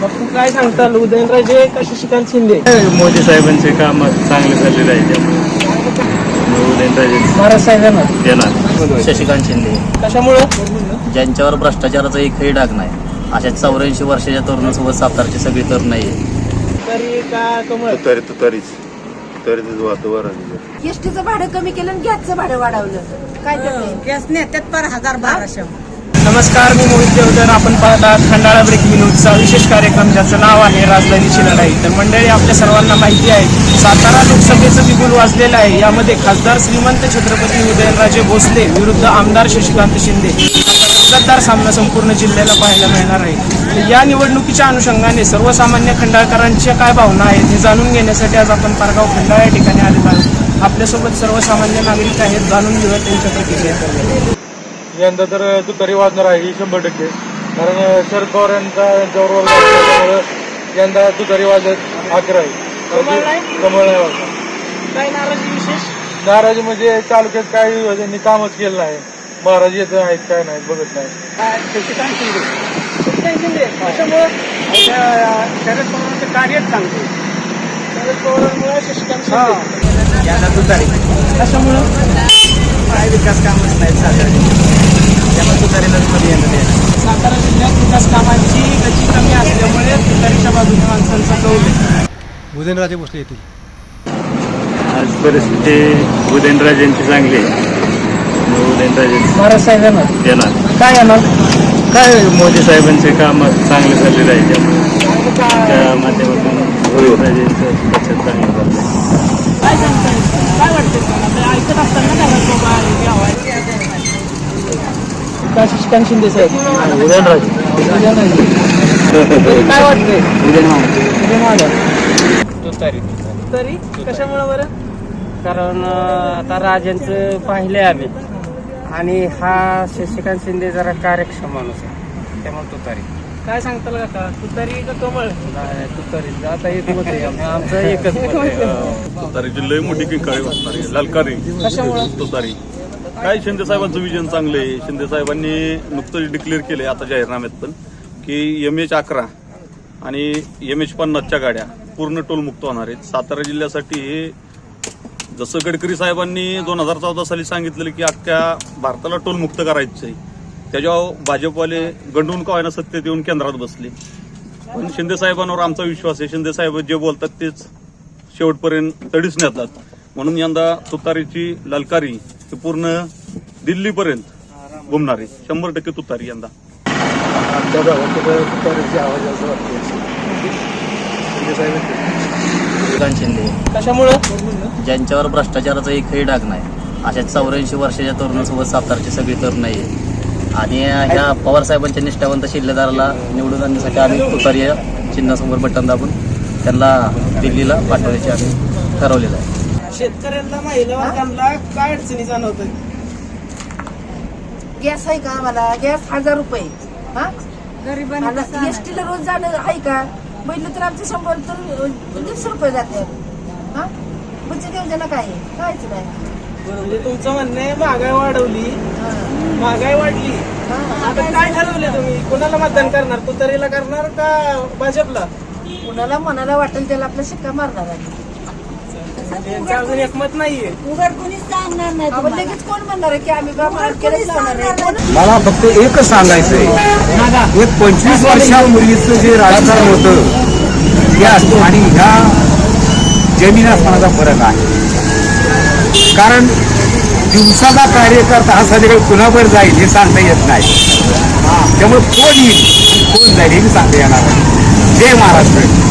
बापू काय सांगताल उदयनराजे का शशिकांत शिंदे? मोदी साहेबांचे काम चांगले झालेले आहे त्यामुळे उदयनराजे महाराज साहेबांना येणार. शशिकांत शिंदे कशामुळं? ज्यांच्यावर भ्रष्टाचाराचा एकही डाग नाही, अशा 84 वर्षाच्या तरुणासोबत सातारची सगळी तरुण आहे. तरी का कमळ? तुतारीच एसटीचं भाडं कमी केलं आणि गॅसचं भाडं वाढवलं. काय करते गॅस नेत्यात पर 1000-1200. नमस्कार, मी मोहित देवधर. आपण पाहता खंडाळा ब्रेकिंग न्यूजचा विशेष कार्यक्रम ज्याचं नाव आहे राजधानीची लढाई. तर मंडळी, आपल्या सर्वांना माहिती आहे सातारा लोकसभेचं बिगुल वाजलेलं आहे. यामध्ये खासदार श्रीमंत छत्रपती उदयनराजे भोसले विरुद्ध आमदार शशिकांत शिंदे मुसद्दार सामना संपूर्ण जिल्ह्याला पाहायला मिळणार आहे. तर या निवडणुकीच्या अनुषंगाने सर्वसामान्य खंडाळकरांच्या काय भावना आहेत हे जाणून घेण्यासाठी आज आपण पारगाव खंडाळा या ठिकाणी आलेलो आहोत. आपल्यासोबत सर्वसामान्य नागरिक आहेत, जाणून घेऊया त्यांच्या प्रतिक्रिया. यंदा तर तुतारी वाजणार आहे ही 100%. कारण शरद पवार यांच्यावर यंदा तुतारी वाजत आग्रह आहे. कमळ नाही वाजणार. काय नाराजी विशेष? नाराजी म्हणजे तालुक्यात काही त्यांनी कामच केलं नाही. महाराज येत आहेत काय नाही बघत नाही. शशिकांत शिंदे. शशिकांत शिंदे कशामुळं? शरद पवारांचं कार्यच सांगतो. शरद पवारांमुळे शशिकांत शिंदे याला तुतारी. कशामुळं? काय विकास कामच नाहीत सातारा. त्यामुळे तुतारीलाच मध्ये येणार. सातारा जिल्ह्यात विकास कामांची गती कमी असल्यामुळे तुतारीच्या बाजूने माणसांचा कौल आहे. उदयनराजे भोसले येतील. आज परिस्थिती उदयनराजेंची चांगली आहे. उदयनराजे महाराज साहेबांना येणार. काय येणार? काय मोदी साहेबांचे काम चांगले झालेले आहे त्यामुळे त्या माध्यमातून उदयनराजेंचं पक्ष चांगलं झालं. काय सांगताय? काय वाटतं तुम्हाला? ऐकत असताना का शशिकांत शिंदे साहेब? उदयनराजे काय वाटतंय? उदयनराजे तरी कशामुळे बरं? कारण आता राजांचं पाहिले आम्ही आणि हा शशिकांत शिंदे जरा कार्यक्षम माणूस आहे, त्यामुळे तुतारी. काय सांगताल काका, तुतारी का कमळ? तुतारी आता एक मत आहे, आमचं एकच मत आहे. तुतारीची लय मोठी किंकाळी वाजणार आहे. ललकारी कशामुळं? तुतारी. काय शिंदे साहेबांचं विजन चांगलं आहे. शिंदे साहेबांनी नुकतंच डिक्लेअर केलंय आता जाहीरनाम्यात पण की MH11 आणि MH50च्या गाड्या पूर्ण टोलमुक्त होणार आहेत. सातारा जिल्ह्यासाठी हे जसं गडकरी साहेबांनी 2014 साली सांगितलेलं की अख्ख्या भारताला टोलमुक्त करायचं आहे, त्याच्यावर भाजपवाले गंडून का व्हायना सत्तेत येऊन केंद्रात बसले. पण शिंदे साहेबांवर आमचा विश्वास आहे. शिंदे साहेब जे बोलतात तेच शेवटपर्यंत तडीच नेतात. म्हणून यंदा तुतारीची ललकारी ही पूर्ण दिल्लीपर्यंत घुमणार आहे. 100% तुतारी यंदा. आमच्या भागात तुतारीची आवाज असं वाटते. शशिकांत शिंदे कशामुळं? ज्यांच्यावर भ्रष्टाचाराचा एकही डाग नाही, अशा 84 वर्षाच्या तरुणासोबत सातारची सगळी तरुण आहे. आणि ह्या पवार साहेबांच्या निष्ठावंत शिल्लेदाराला निवडून आणण्यासाठी आम्ही तुतारी या चिन्हासमोर बटन दाबून त्यांना दिल्लीला पाठवण्याचे आम्ही ठरवलेलं आहे. शेतकऱ्यांना, महिला वर्गांना काय अडचणी जाणवतात? गॅस आहे का आम्हाला? गॅस 1000 रुपये. गरिबांना एसटीला रोज जाणं आहे का? बघितलं तर आमचे 100 तर 150 रुपये जाते. बचत योजना काय आहे? काहीच नाही. म्हणजे तुमचं म्हणणं आहे महागाई वाढवली, महागाई वाढली. आता काय ठरवलं तुम्ही? कोणाला मतदान करणार? तुतारीला करणार का भाजपला? कुणाला मनाला वाटेल त्याला आपला शिक्का मारणार आहे. त्यांचं अजून एकमत नाहीये. उघड कोणीच सांगणार नाही. आपण लगेच कोण म्हणणार आहे की आम्ही केलंच लावणार आहे? मला फक्त एकच सांगायचंय, हे 25 वर्षापूर्वीचं जे राजकारण होतं या आणि ह्या जमीन आसमानाचा फरक आहे. कारण दिवसाचा कार्यकर्ता हा संध्याकाळी कुणावर जाईल हे सांगता येत नाही. त्यामुळे कोण येईल कोण जाईल हे सांगता येणार नाही. जय महाराष्ट्र.